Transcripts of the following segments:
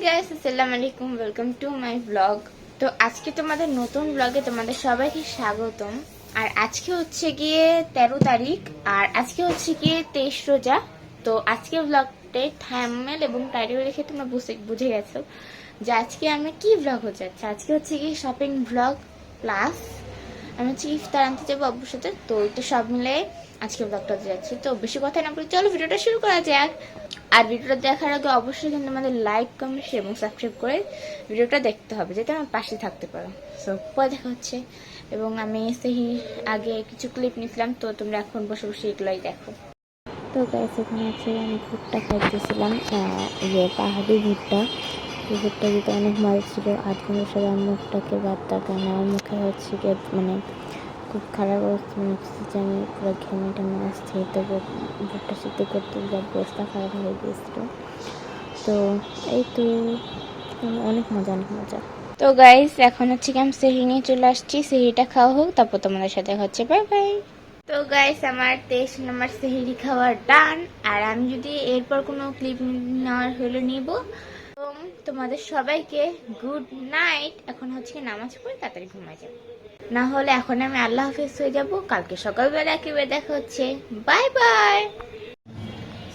Guys, আসসালামু আলাইকুম, welcome to my blog. তো আজকে তোমাদের নতুন ব্লগে তোমাদের সবাইকে স্বাগতম। আর আজকে হচ্ছে গিয়ে 13 তারিখ, আর আজকে হচ্ছে গিয়ে 23 রোজা। তো আজকে ব্লগটে থাম্বনেল এবং টাইটেল দেখে তোমরা বুঝে গেছো যে আজকে আমি কি ব্লগ হচ্ছে। আজকে হচ্ছে গিয়ে শপিং ব্লগ প্লাস আমি হচ্ছে ইফতার আনতে যাবো আব্বুর সাথে। তো এটা সব মিলে আজকে ব্লগটা যাচ্ছি। তো বেশি কথা না বলে চলো ভিডিওটা শুরু করা যাক। আর ভিডিওটা দেখার আগে অবশ্যই কিন্তু আমাদের লাইক, কমেন্ট এবং সাবস্ক্রাইব করে ভিডিওটা দেখতে হবে, যাতে আমার পাশে থাকতে পারো। সো পরে দেখা হচ্ছে। এবং আমি সেই আগে কিছু ক্লিপ নিয়েছিলাম, তো তোমরা এখন বসে বসে এগুলোই দেখো। তো গাইস, এখানে হচ্ছে আমি ভুট্টা খাইতেছিলাম, পাহাড়ি ভুট্টা। এই ভুট্টা দিতে অনেক মজা ছিল। 8 ঘন্টার সাথে আমার মুখটাকে বাদটা, কারণ আমার মুখে হচ্ছে গিয়ে মানে খুব খারাপ অবস্থা, মনে হচ্ছে যে আমি পুরো ঘেমে টেমে আসছি। তো ভুট্টা সিদ্ধ করতে গিয়ে অবস্থা খারাপ হয়ে গিয়েছিল। তো এই তো অনেক মজা। তো গাইস, এখন হচ্ছে কি আমি সেহরি নিয়ে চলে আসছি। সেহরিটা খাওয়া হোক, তারপর তোমাদের সাথে হচ্ছে বাই বাই। তো গাইস, আমার 23 নম্বর সেহরি খাওয়ার ডান। আর আমি যদি এরপর কোনো ক্লিপ নেওয়ার হলে নিব। তোমাদের সবাইকে গুড নাইট। এখন হচ্ছে কি নামাজ পড়ে তাড়াতাড়ি ঘুমাই যাবো, না হলে এখন আমি আল্লাহ হাফেজ হয়ে যাব। কালকে সকালবেলা একেবারে দেখা হচ্ছে। Bye bye.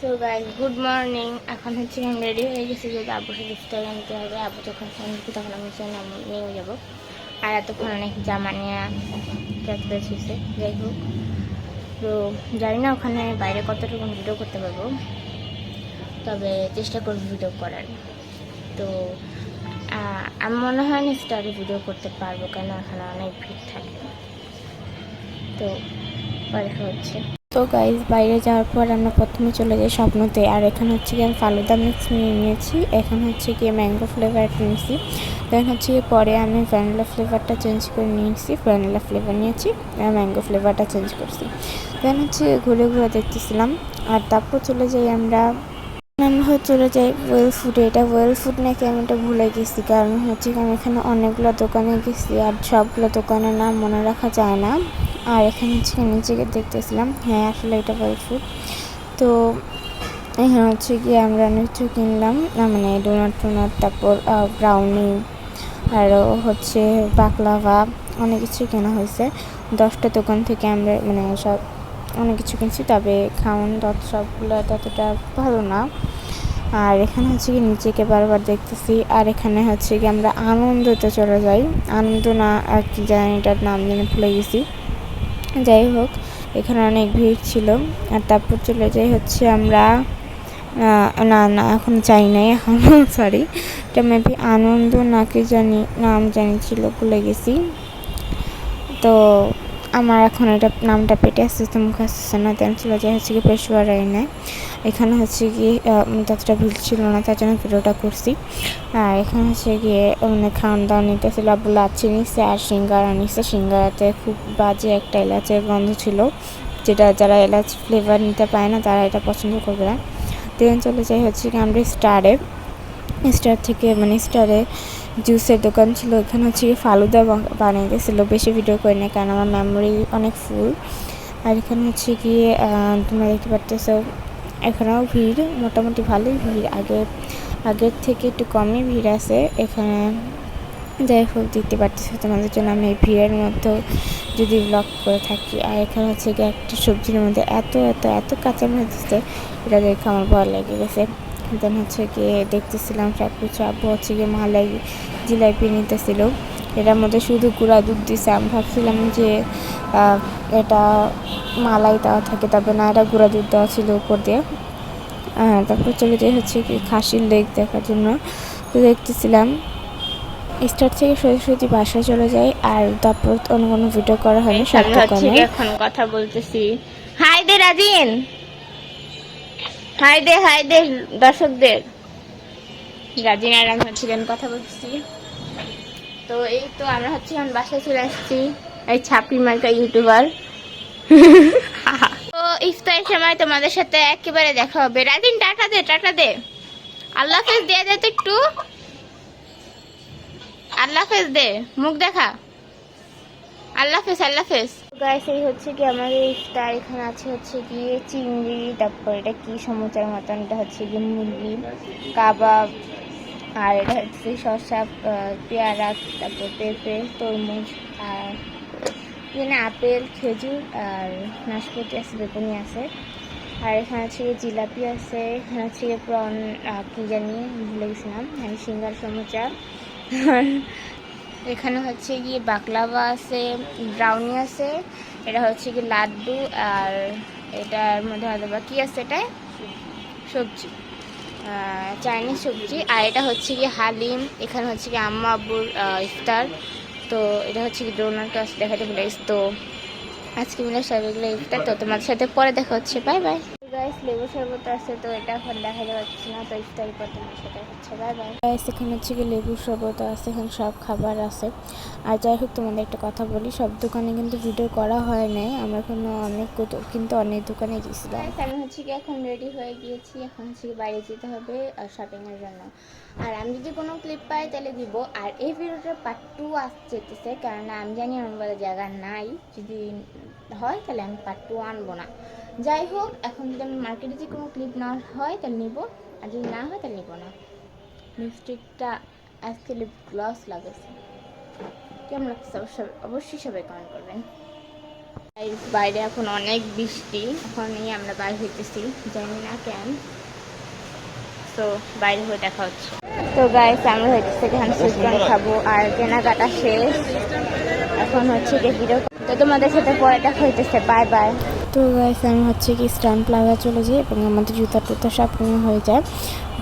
So guys, good morning. এখন হচ্ছে আমি রেডি হয়ে গেছি, যদি আব্বুর সাথে ইফতার আনতে হবে। আব্বু যখন ফোন দিচ্ছি তখন আমি নিয়ে যাবো। আর এতক্ষণ অনেক জামা নিয়ে ক্যাচব্যাচ হয়েছে। যাই হোক, তো জানি না ওখানে বাইরে কতটুকু ভিডিও করতে পারবো, তবে চেষ্টা করবো ভিডিও করার। তো আমি মনে হয় না স্টারে ভিডিও করতে পারবো, কেন এখানে অনেক ভিড় থাকে। তো দেখা হচ্ছে। তো গাইজ, বাইরে যাওয়ার পর আমরা প্রথমে চলে যাই স্বপ্নতে। আর এখানে হচ্ছে গিয়ে আমি ফালুদা মিক্স নিয়েছি। এখন হচ্ছে গিয়ে ম্যাঙ্গো ফ্লেভার নিয়েছি। দেন হচ্ছে গিয়ে পরে আমি ভ্যানিলা ফ্লেভারটা চেঞ্জ করে নিয়েছি। ভ্যানিলা ফ্লেভার নিয়েছি আর ম্যাঙ্গো ফ্লেভারটা চেঞ্জ করছি। দেন হচ্ছে ঘুরে ঘুরে দেখতেছিলাম। আর তারপর চলে যাই আমরা চলে যাই ওয়েল ফুডে। এটা ওয়েল ফুড নাকি আমি এটা ভুলে গেছি, কারণ হচ্ছে আমি এখানে অনেকগুলো দোকানে গেছি আর সবগুলো দোকানের নাম মনে রাখা যায় না। আর এখানে হচ্ছে নিচে দেখতেছিলাম, হ্যাঁ আসলে এটা ওয়েল ফুড। তো এখানে হচ্ছে গিয়ে আমরা অনেক কিছু কিনলাম, মানে ডোনাট, তারপর ব্রাউনি, আরও হচ্ছে বাকলাভা, অনেক কিছু কেনা হয়েছে। 10টা দোকান থেকে আমরা মানে সব অনেক কিছু কিনছি, তবে খাওয়ান সবগুলো ততটা ভালো না। আর এখানে হচ্ছে কি নিচেকে বারবার দেখতেছি। আর এখানে হচ্ছে কি আমরা আনন্দতে চলে যাই, আনন্দ না আর কি জানি এটার নাম জেনে ভুলে গেছি। যাই হোক, এখানে অনেক ভিড় ছিল। আর তারপর চলে যাই হচ্ছে আমরা না এখন চাই নাই, এখন সরি, এটা মেবি আনন্দ নাকি জানি নাম ছিল, ভুলে গেছি। তো আমার এখন এটা নামটা পেটে আসতে মুখে আসতেছে না। তেন চলে যায় হচ্ছে কি পেশোয়ার আইনে। এখানে হচ্ছে গিয়ে ততটা ভিড় ছিল না, তার জন্য ভিডিওটা করছি। আর এখানে হচ্ছে গিয়ে মানে খাওয়ান দাওয়া নিতেছিল। আব্বু লাচ্ছি নিচ্ছে আর সিঙ্গারা নিচ্ছে। সিঙ্গারাতে খুব বাজে একটা এলাচের গন্ধ ছিল, যেটা যারা এলাচ ফ্লেভার নিতে পায় না তারা এটা পছন্দ করবে না। দেন চলে যাই হচ্ছে কি আমরা স্টার থেকে, মানে স্টারে জুসের দোকান ছিল। এখানে হচ্ছে কি ফালুদা বানিয়ে দিয়েছিল। বেশি ভিডিও করি না, কারণ আমার মেমোরি অনেক ফুল। আর এখানে হচ্ছে গিয়ে তোমরা দেখতে পাচ্ছ এখানেও ভিড়, মোটামুটি ভালোই ভিড়, আগের থেকে একটু কমই ভিড় আছে এখানে। যাই হোক, দেখতে পাচ্ছি তোমাদের জন্য আমি এই ভিড়ের মধ্যেও যদি ব্লগ করে থাকি। আর এখানে হচ্ছে গিয়ে একটা সবজির মধ্যে এত এত এত কাঁচামরিচ দিচ্ছে, এটা দেখে আমার ভয় লেগে গেছে। দেন হচ্ছে গিয়ে দেখতেছিলাম সব কিছু। আব্বু হচ্ছে গিয়ে মালাই জিলাপি নিতেছিল, এটার মধ্যে শুধু গুঁড়া দুধ দিছে। আমি ভাবছিলাম যে এটা মালাই দেওয়া থাকে, তবে না, এটা গুঁড়া দুধ দেওয়া ছিল উপর দিয়ে। তারপর চলে যাই হচ্ছে কি খাসির লেগ দেখার জন্য। তো দেখতেছিলাম, স্টার থেকে সোজাসুজি বাসায় চলে যাই। আর তারপর অন্য কোনো ভিডিও করা হয়নি। সব দোকানে এখন কথা বলতেছি। হাই দে রাজিন, হাই দে দর্শকদের। রাজিন আর আমি হচ্ছিলেন কথা বলতেছি। তো এই তো আমরা হচ্ছে এখন বাসায় চলে আসছি। এই ছাপড়ি মার্কা ইউটিউবার। তো ইফতারের সময় তোমাদের সাথে একেবারে দেখা হবে। রাজিন টাটা দে। আল্লাহ হাফেজ দিয়ে দে তো একটু। আল্লাহ হাফেজ দে, মুখ দেখা। আল্লাহ হাফেজ। গাইস, এই হচ্ছে কি আমাদের ইফতার। এখানে আছে হচ্ছে গিয়ে চিংড়ি, তারপর এটা কি সমুচার মতন, এটা হচ্ছে গিয়ে মুরগি কাবাব, আর এটা হচ্ছে শসা, পেয়ারা, তারপর পেঁপে, তরমুজ, আর এখানে আপেল, খেজুর আর নাশপাতি আছে, বেগুনি আছে। আর এখানে হচ্ছে গিয়ে জিলাপি আছে, এখানে হচ্ছে গিয়ে প্রন, কী জানি ভুলে গেছিলাম, এখানে সিঙ্গার, সমুচা। আর এখানে হচ্ছে গিয়ে বাকলাভা আছে, ব্রাউনি আছে, এটা হচ্ছে গিয়ে লাড্ডু, আর এটার মধ্যে হয়তো বা কী আছে, এটাই সবজি, চাইনিজ সবজি। আর এটা হচ্ছে গিয়ে হালিম, এখানে হচ্ছে গিয়ে আম্মা আব্বুর ইফতার। তো এটা হচ্ছে কি ডোনাট আছে, দেখাতে ভুলে গেছি। তো আজকে মিলে সবাইগুলো ইফতার। তো তোমাদের সাথে পরে দেখা হচ্ছে, বাই বাই গাইস। লেবু শরবত আছে, তো এটা এখন দেখা যাচ্ছে না, তো ইফতারি পর তোমার সাথে হচ্ছে, বাই বাই গাইস। এখানে হচ্ছে কি লেবু শরবত আছে, এখানে সব খাবার আছে। আর যাই হোক, তোমাদের একটা কথা বলি, সব দোকানে কিন্তু ভিডিও করা হয় নাই, আমরা এখানে কিন্তু অনেক দোকানে গেছিলাম। আমি হচ্ছে কি এখন রেডি হয়ে গিয়েছি, এখন হচ্ছে কি বাইরে যেতে হবে শপিংয়ের জন্য। আর আমি যদি কোনো ক্লিপ পাই তাহলে দিব। আর এই ভিডিওটা পার্ট 2 আসতেছে, কারণ আমি জানি আমার বলে জায়গা নাই, যদি হয় তাহলে আমি পার্ট 2 আনবো না। যাই হোক, এখন যদি আমি মার্কেটে যে কোনো ক্লিপ না হয় তাহলে নিব, আর যদি না হয় তাহলে নিব না। লিপস্টিকটা আজকে লিপ গ্লস লাগাইছে, কেমন লাগছে অবশ্যই সবাই কমেন্ট করবেন। বাইরে এখন অনেক বৃষ্টি, এখনই আমরা বাইরে হইতেছি, জানি না কেন। তো বাইরে হয়ে দেখা হচ্ছে। তো গাইস, আমরা হইতেছি এখানে সুইটকর্ন খাবো, আর কেনাকাটা শেষ, এখন হচ্ছে গিয়ে ভিডিও। তো তোমাদের সাথে পরে দেখা হইতেছে, বাই বাই। তো গাইস, আমি হচ্ছে কি স্ট্যান্ড প্লাজা চলে যাই, এবং আমাদের জুতা টুতা সব কেনা হয়ে যায়,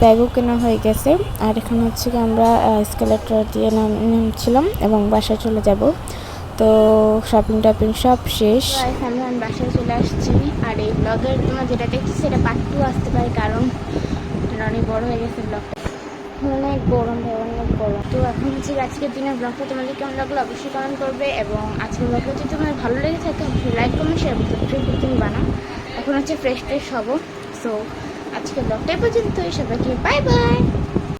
ব্যাগও কেনা হয়ে গেছে। আর এখানে হচ্ছে কি আমরা এসকেলেটর দিয়ে নামছিলাম এবং বাসায় চলে যাব। তো শপিং টপিং সব শেষ, আমি বাসায় চলে আসছি। আর এই ব্লগের তোমার যেটা দেখছি সেটা পার্ট 2 আসতে পারে, কারণ অনেক বড় হয়ে গেছে ব্লগটা, অনেক গরম ভাই, অনেক গরম। তো এখন হচ্ছে আজকের দিনের ব্লগটা তোমাদের কেমন লাগলো অবশ্যই কমেন্ট করবে, এবং আজকের ব্লগটা যদি তোমার ভালো লেগে থাকে অবশ্যই লাইক কমেন্ট শেয়ার করতে তুমি বানাও। এখন হচ্ছে ফ্রেশ হবো। সো আজকের ব্লগটাই পর্যন্ত, সবাইকে বাই বাই।